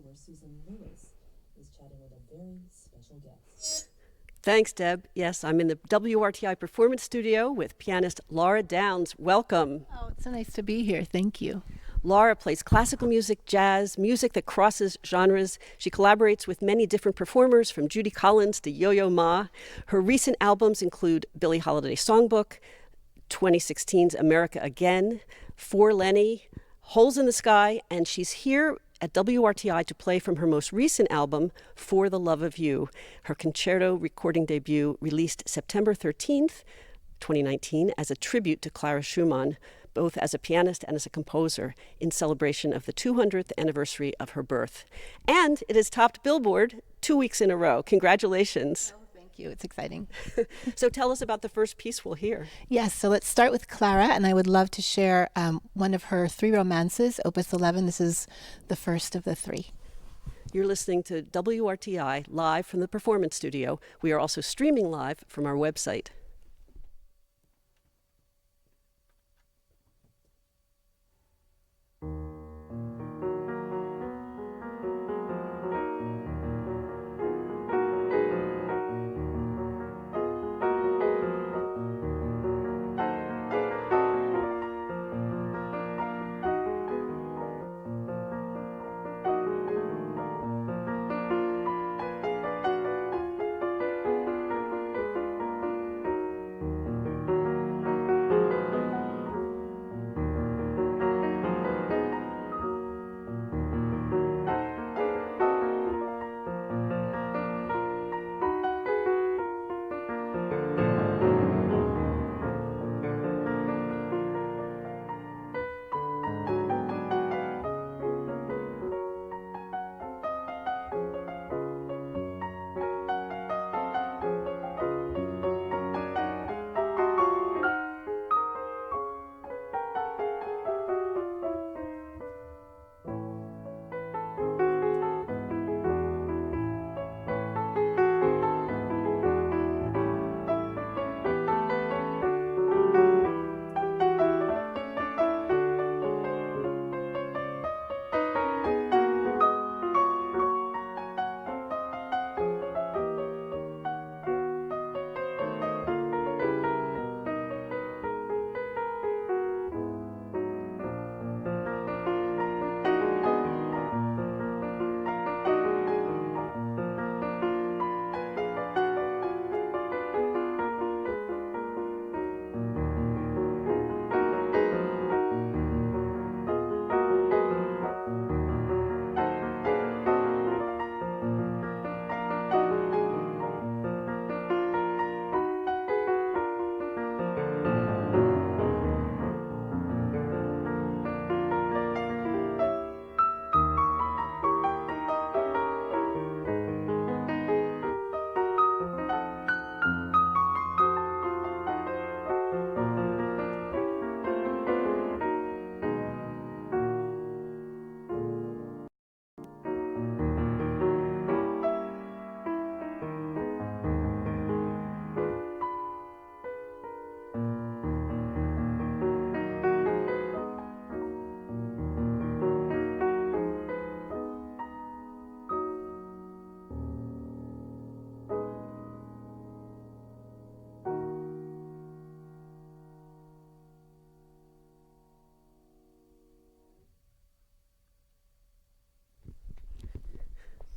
where Susan Lewis is chatting with a very special guest. Thanks, Deb. Yes, I'm in the WRTI Performance Studio with pianist Lara Downs. Welcome. Oh, it's so nice to be here. Thank you. Lara plays classical music, jazz, music that crosses genres. She collaborates with many different performers, from Judy Collins to Yo-Yo Ma. Her recent albums include Billie Holiday Songbook, 2016's America Again, For Lenny, Holes in the Sky, and she's here at WRTI to play from her most recent album, For the Love of You, her concerto recording debut released September 13th, 2019, as a tribute to Clara Schumann, both as a pianist and as a composer, in celebration of the 200th anniversary of her birth. And it has topped Billboard 2 weeks in a row. Congratulations. Thank you. It's exciting. So tell us about the first piece we'll hear. Yes, so let's start with Clara, and I would love to share one of her 3 romances, Opus 11. This is the first of the 3. You're listening to WRTI live from the Performance Studio. We are also streaming live from our website.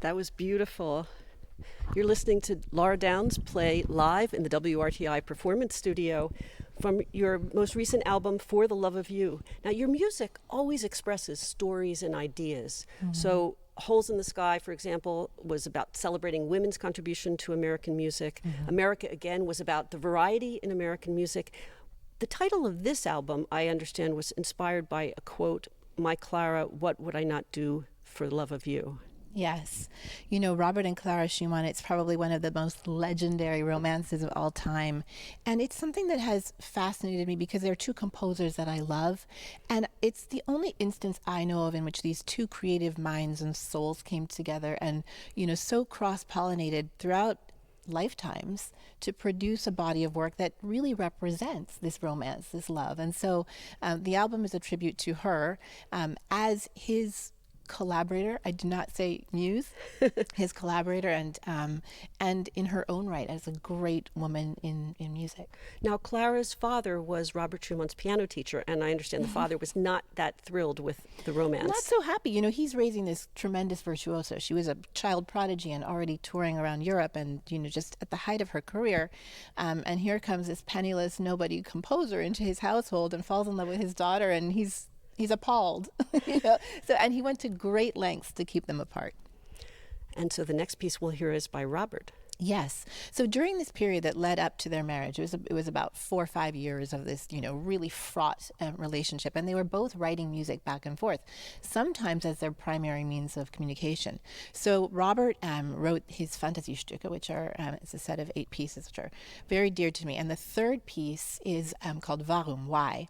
That was beautiful. You're listening to Lara Downs play live in the WRTI Performance Studio from your most recent album, For the Love of You. Now, your music always expresses stories and ideas. Mm-hmm. So Holes in the Sky, for example, was about celebrating women's contribution to American music. Mm-hmm. America Again was about the variety in American music. The title of this album, I understand, was inspired by a quote, "My Clara, what would I not do for the love of you?" Yes. You know, Robert and Clara Schumann, it's probably one of the most legendary romances of all time. And it's something that has fascinated me because they're 2 composers that I love. And it's the only instance I know of in which these 2 creative minds and souls came together and, you know, so cross-pollinated throughout lifetimes to produce a body of work that really represents this romance, this love. And so the album is a tribute to her as his collaborator. I do not say muse, his collaborator, and in her own right as a great woman in music. Now, Clara's father was Robert Schumann's piano teacher, and I understand the father was not that thrilled with the romance. Not so happy. You know, he's raising this tremendous virtuoso. She was a child prodigy and already touring around Europe and, you know, just at the height of her career. And here comes this penniless nobody composer into his household and falls in love with his daughter, and he's appalled. You know? So, and he went to great lengths to keep them apart. And so the next piece we'll hear is by Robert. Yes. So during this period that led up to their marriage, it was about 4 or 5 years of this, you know, really fraught relationship, and they were both writing music back and forth, sometimes as their primary means of communication. So Robert wrote his Fantasiestücke, which are it's a set of 8 pieces, which are very dear to me, and the third piece is called Warum, Why.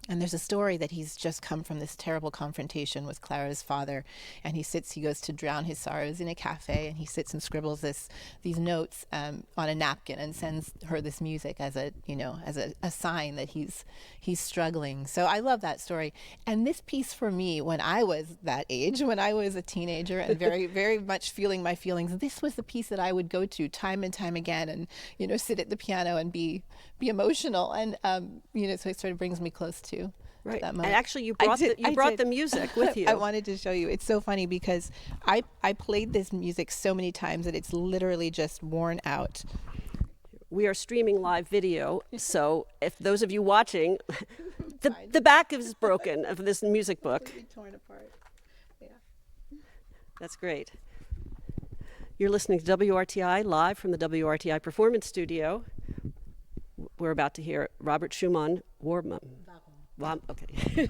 And there's a story that he's just come from this terrible confrontation with Clara's father, and he goes to drown his sorrows in a cafe, and he sits and scribbles these notes on a napkin and sends her this music as a sign that he's struggling. So I love that story. And this piece for me, when I was that age, when I was a teenager and very, very much feeling my feelings, this was the piece that I would go to time and time again, and, you know, sit at the piano and be emotional, and you know, so it sort of brings me close to Right. that And moment. actually, you brought the music with you. I wanted to show you. It's so funny because I played this music so many times that it's literally just worn out. We are streaming live video, so if those of you watching, the back is broken of this music book. It'll be torn apart. Yeah. That's great. You're listening to WRTI live from the WRTI Performance Studio. We're about to hear Robert Schumann, Warum. Okay.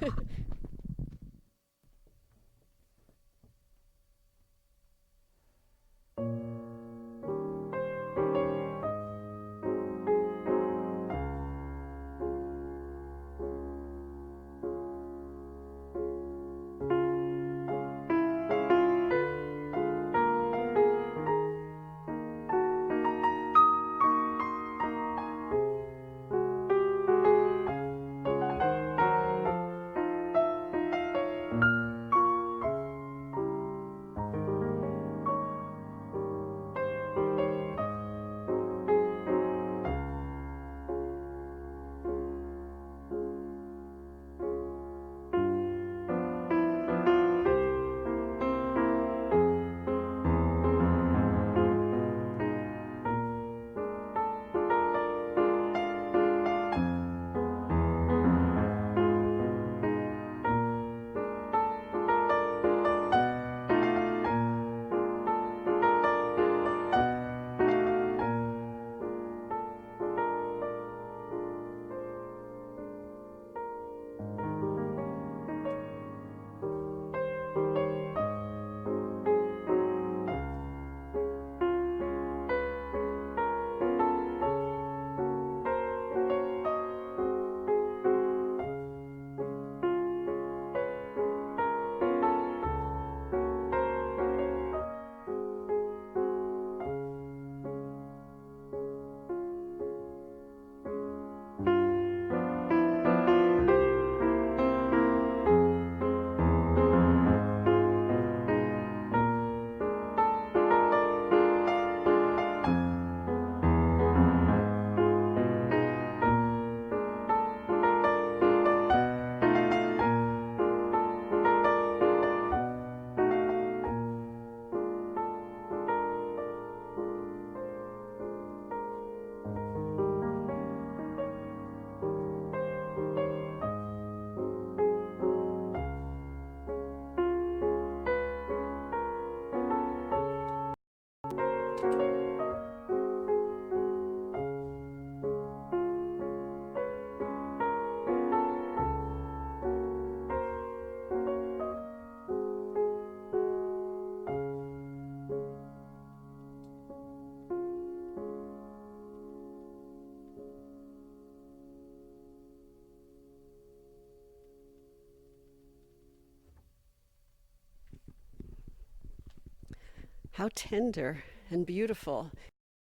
How tender and beautiful.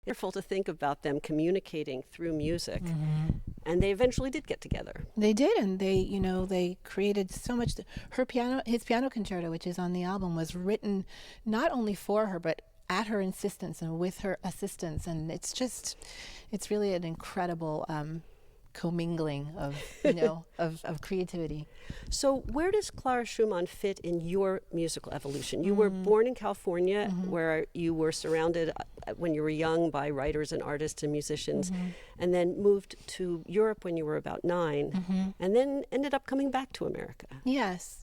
Wonderful to think about them communicating through music. Mm-hmm. And they eventually did get together. They did, and they created so much. His piano concerto, which is on the album, was written not only for her, but at her insistence and with her assistance. And it's really an incredible commingling of, of creativity. So where does Clara Schumann fit in your musical evolution? You were born in California, where you were surrounded when you were young by writers and artists and musicians, and then moved to Europe when you were about 9, and then ended up coming back to America. Yes.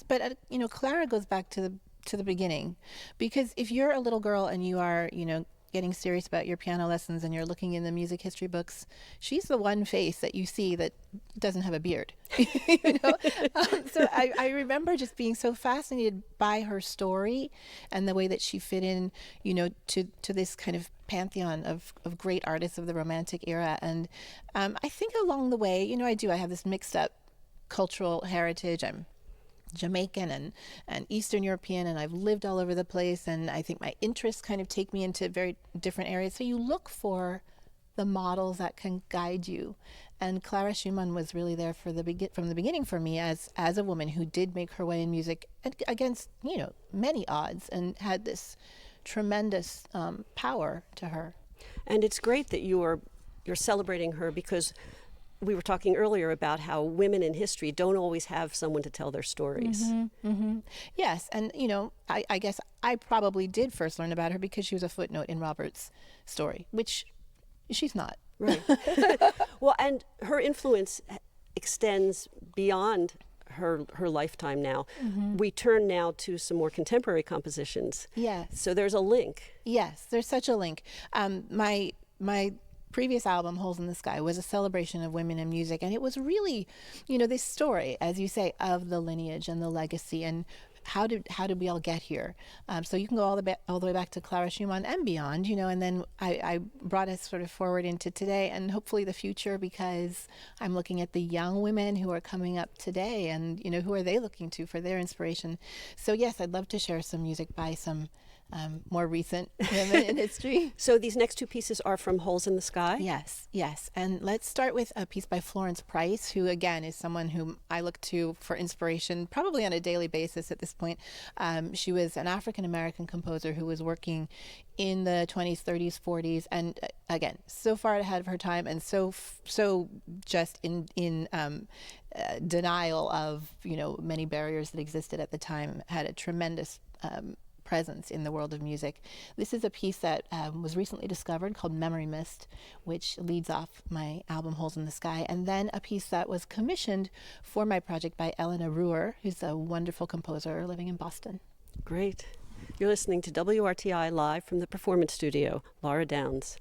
But, Clara goes back to the beginning, because if you're a little girl and you are, getting serious about your piano lessons and you're looking in the music history books, she's the one face that you see that doesn't have a beard. So I remember just being so fascinated by her story and the way that she fit in, to this kind of pantheon of great artists of the Romantic era. And I think along the way, I have this mixed up cultural heritage. I'm Jamaican and Eastern European, and I've lived all over the place, and I think my interests kind of take me into very different areas. So you look for the models that can guide you, and Clara Schumann was really there from the beginning for me as a woman who did make her way in music against many odds, and had this tremendous power to her. And it's great that you're celebrating her, because we were talking earlier about how women in history don't always have someone to tell their stories. Yes, and I guess I probably did first learn about her because she was a footnote in Robert's story, which she's not. Right. Well, and her influence extends beyond her lifetime now. We turn now to some more contemporary compositions. Yes. So there's a link. Yes, there's such a link. My previous album, Holes in the Sky, was a celebration of women in music, and it was really, this story, as you say, of the lineage and the legacy, and how did we all get here? So you can go all the way back to Clara Schumann and beyond, and then I brought us sort of forward into today and hopefully the future, because I'm looking at the young women who are coming up today, and who are they looking to for their inspiration? So yes, I'd love to share some music by some more recent women in history. So these next two pieces are from Holes in the Sky? Yes. And let's start with a piece by Florence Price, who again is someone whom I look to for inspiration probably on a daily basis at this point. She was an African-American composer who was working in the 20s, 30s, 40s, and again, so far ahead of her time, and so just in denial of many barriers that existed at the time. Had a tremendous presence in the world of music. This is a piece that was recently discovered called Memory Mist, which leads off my album Holes in the Sky, and then a piece that was commissioned for my project by Elena Ruehr, who's a wonderful composer living in Boston. Great. You're listening to WRTI live from the Performance Studio. Lara Downs.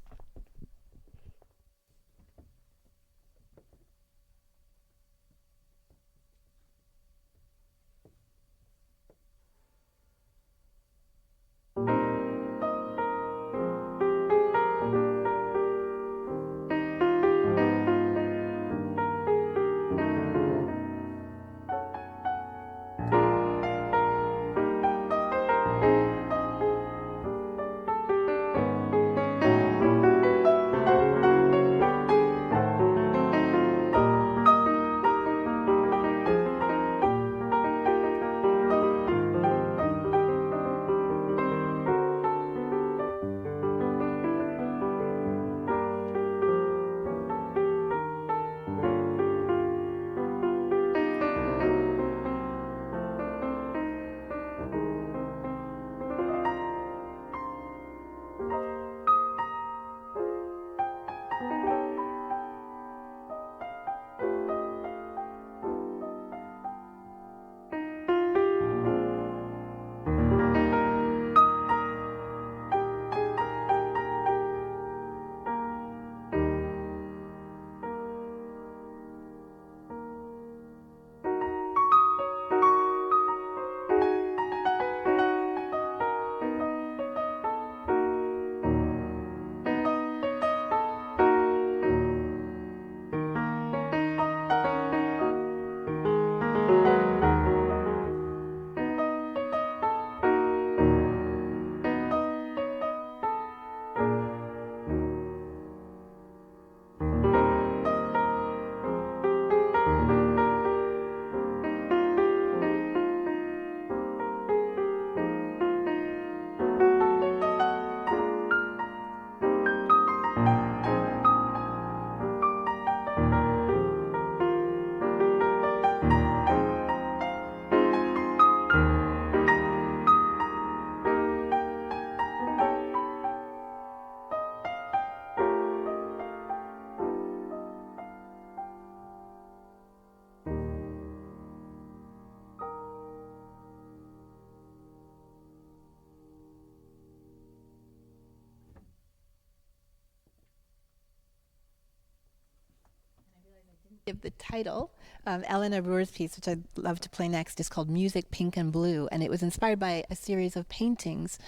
If the title, Elena Ruehr's piece, which I'd love to play next, is called Music, Pink and Blue, and it was inspired by a series of paintings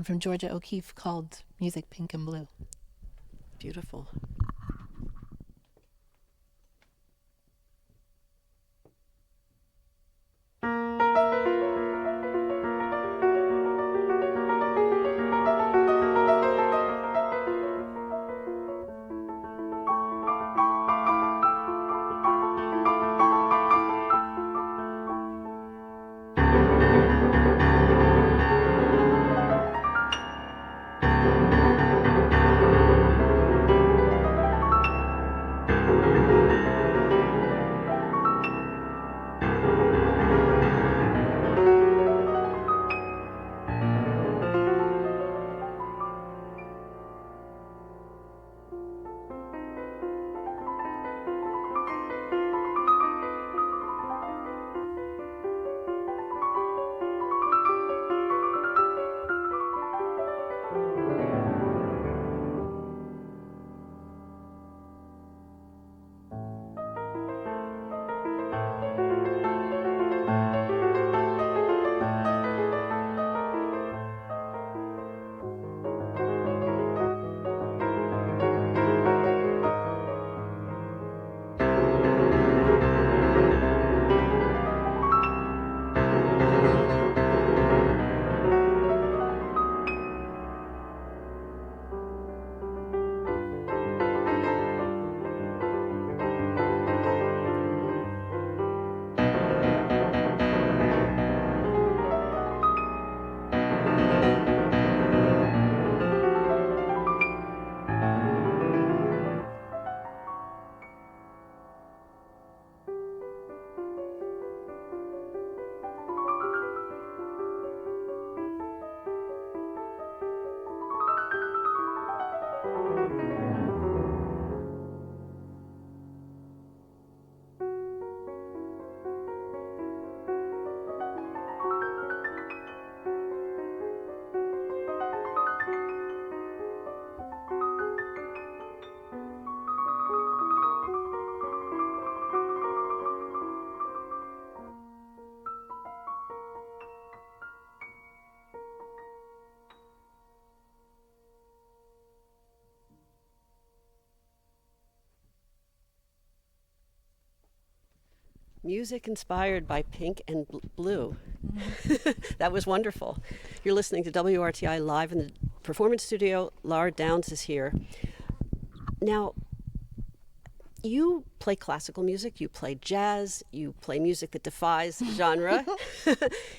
from Georgia O'Keeffe called Music, Pink and Blue. Beautiful. Music inspired by pink and blue. That was wonderful. You're listening to WRTI live in the performance studio. Lara Downs is here. Now, you play classical music, you play jazz, you play music that defies genre.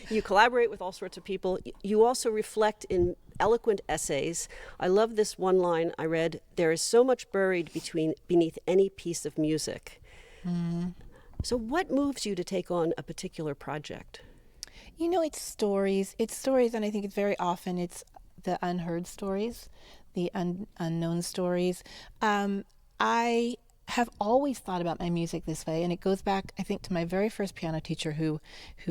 You collaborate with all sorts of people. You also reflect in eloquent essays. I love this one line I read: "There is so much buried beneath any piece of music." So what moves you to take on a particular project? You know, it's stories. It's stories, and I think it's very often it's the unheard stories, the unknown stories. I have always thought about my music this way, and it goes back, I think, to my very first piano teacher who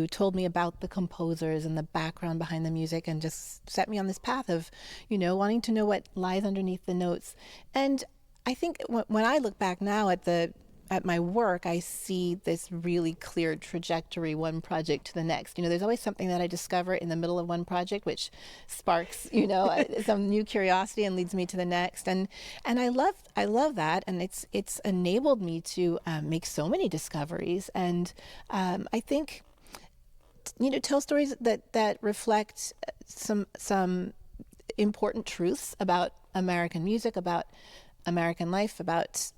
told me about the composers and the background behind the music, and just set me on this path of, wanting to know what lies underneath the notes. And I think when I look back now at my work, I see this really clear trajectory, one project to the next. There's always something that I discover in the middle of one project which sparks, some new curiosity and leads me to the next. And I love that, and it's enabled me to make so many discoveries. And I think, tell stories that reflect some important truths about American music, about American life, about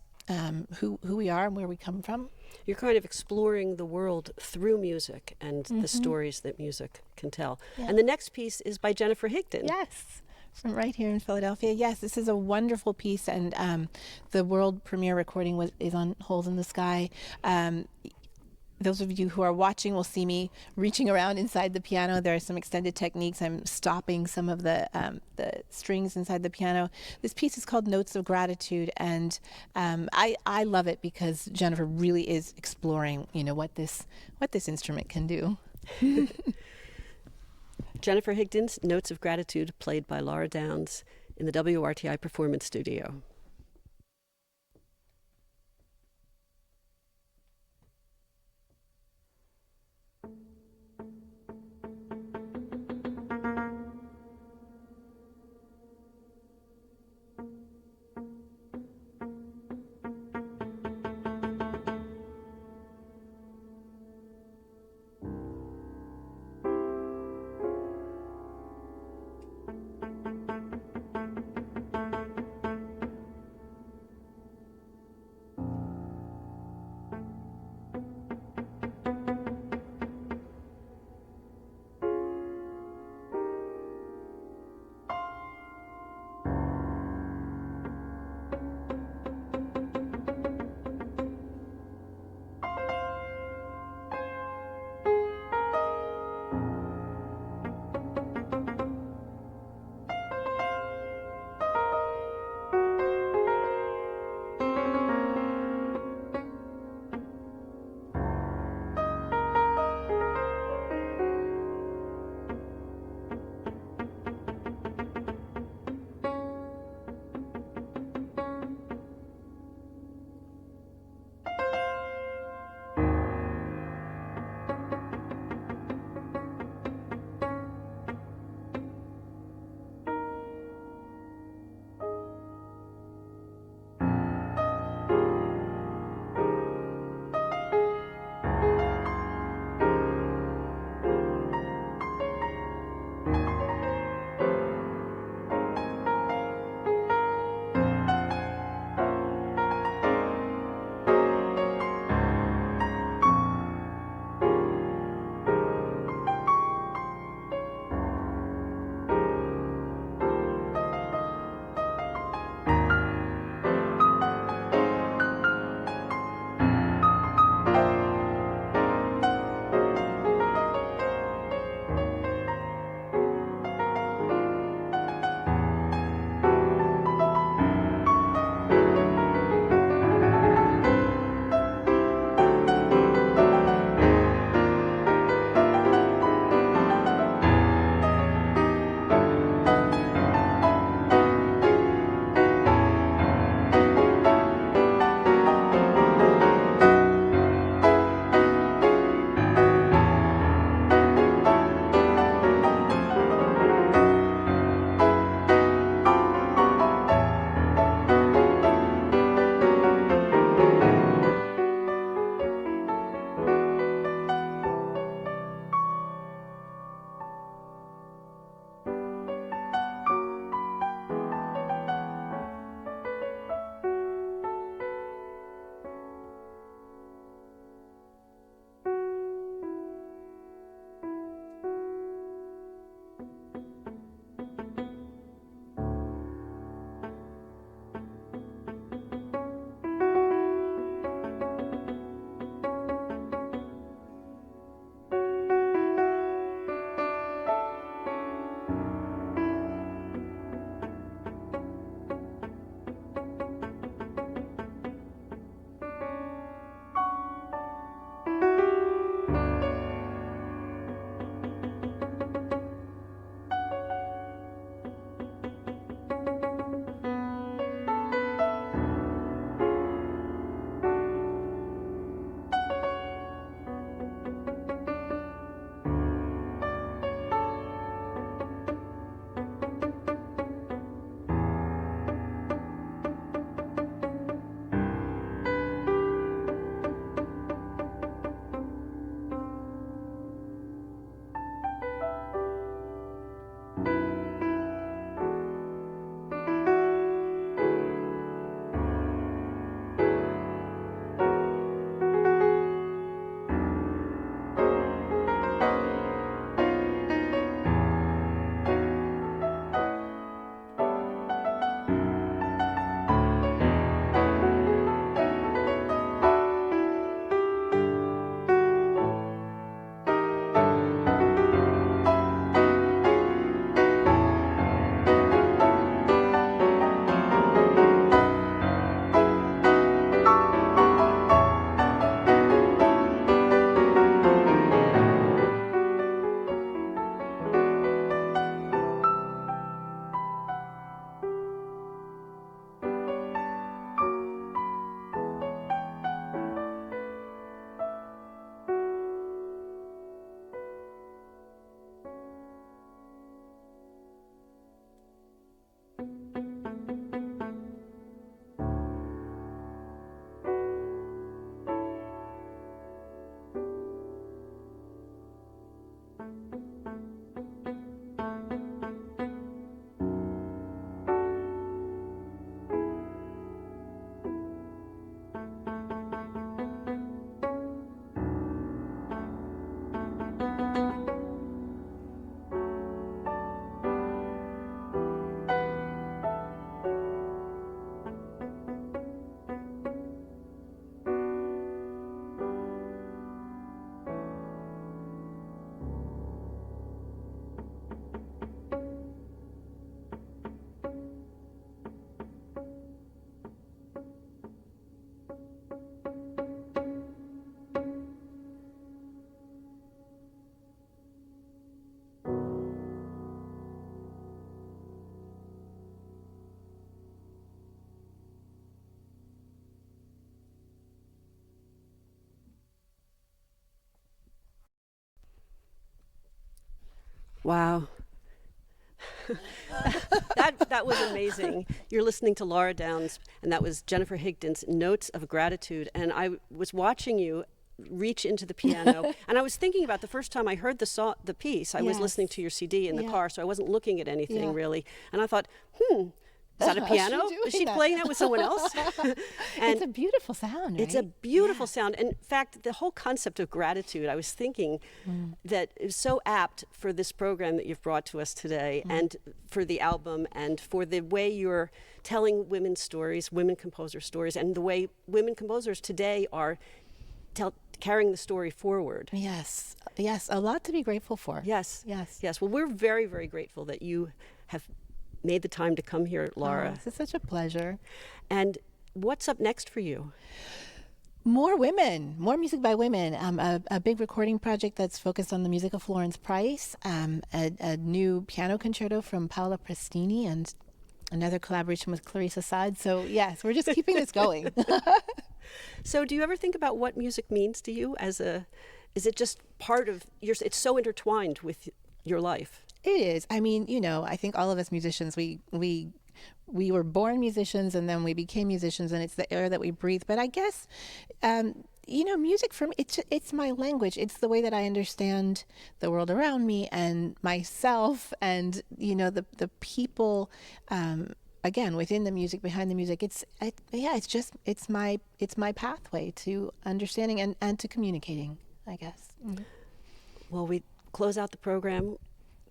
who we are and where we come from. You're kind of exploring the world through music and the stories that music can tell. Yeah. And the next piece is by Jennifer Higdon. Yes, from right here in Philadelphia. Yes, this is a wonderful piece, and the world premiere recording is on Holes in the Sky. Those of you who are watching will see me reaching around inside the piano. There are some extended techniques. I'm stopping some of the strings inside the piano. This piece is called Notes of Gratitude, and I love it because Jennifer really is exploring, what this instrument can do. Jennifer Higdon's Notes of Gratitude, played by Lara Downs in the WRTI Performance Studio. Wow. That was amazing. You're listening to Lara Downs, and that was Jennifer Higdon's Notes of Gratitude. And I was watching you reach into the piano, and I was thinking about the first time I heard the piece. I was Yes. listening to your CD in the Yeah. car, so I wasn't looking at anything Yeah. really. And I thought, is that a piano? doing Is she that? playing that with someone else? It's a beautiful sound, right? It's a beautiful sound. And in fact, the whole concept of gratitude, I was thinking that is so apt for this program that you've brought to us today, and for the album, and for the way you're telling women's stories, women composer stories, and the way women composers today are carrying the story forward. Yes, a lot to be grateful for. Yes. Yes. Yes. Well, we're very, very grateful that you have made the time to come here, Lara. Oh, this is such a pleasure. And what's up next for you? More women, more music by women. A big recording project that's focused on the music of Florence Price, a new piano concerto from Paola Prestini, and another collaboration with Clarissa Saad. So yes, we're just keeping this going. So do you ever think about what music means to you is it just part of it's so intertwined with your life? It is. I mean, I think all of us musicians, we were born musicians and then we became musicians, and it's the air that we breathe. But I guess, music for me, it's my language. It's the way that I understand the world around me and myself, and the people. Again, within the music, behind the music, it's my pathway to understanding and to communicating, I guess. Mm-hmm. Well, we close out the program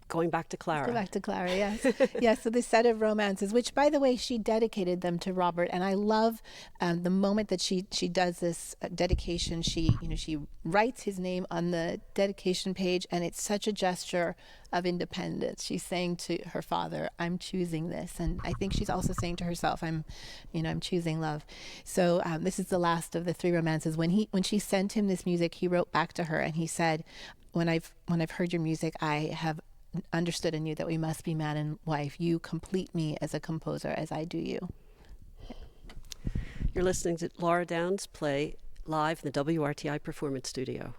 going back to Clara. Go back to Clara, yes. Yes, so this set of romances, which, by the way, she dedicated them to Robert. And I love the moment that she does this dedication. She writes his name on the dedication page, and it's such a gesture of independence. She's saying to her father, I'm choosing this. And I think she's also saying to herself, I'm choosing love. So this is the last of the three romances. When she sent him this music, he wrote back to her and he said, when I've heard your music, I have understood and knew that we must be man and wife. You complete me as a composer as I do you. You're listening to Lara Downs play live in the WRTI Performance Studio.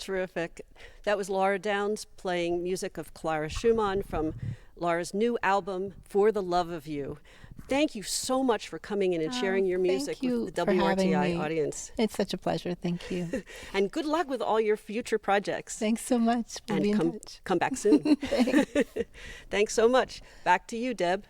Terrific. That was Lara Downs playing music of Clara Schumann from Lara's new album, For the Love of You. Thank you so much for coming in and sharing your music with the WRTI audience. It's such a pleasure. Thank you. And good luck with all your future projects. Thanks so much. We'll be in touch. Come back soon. Thanks. Thanks so much. Back to you, Deb.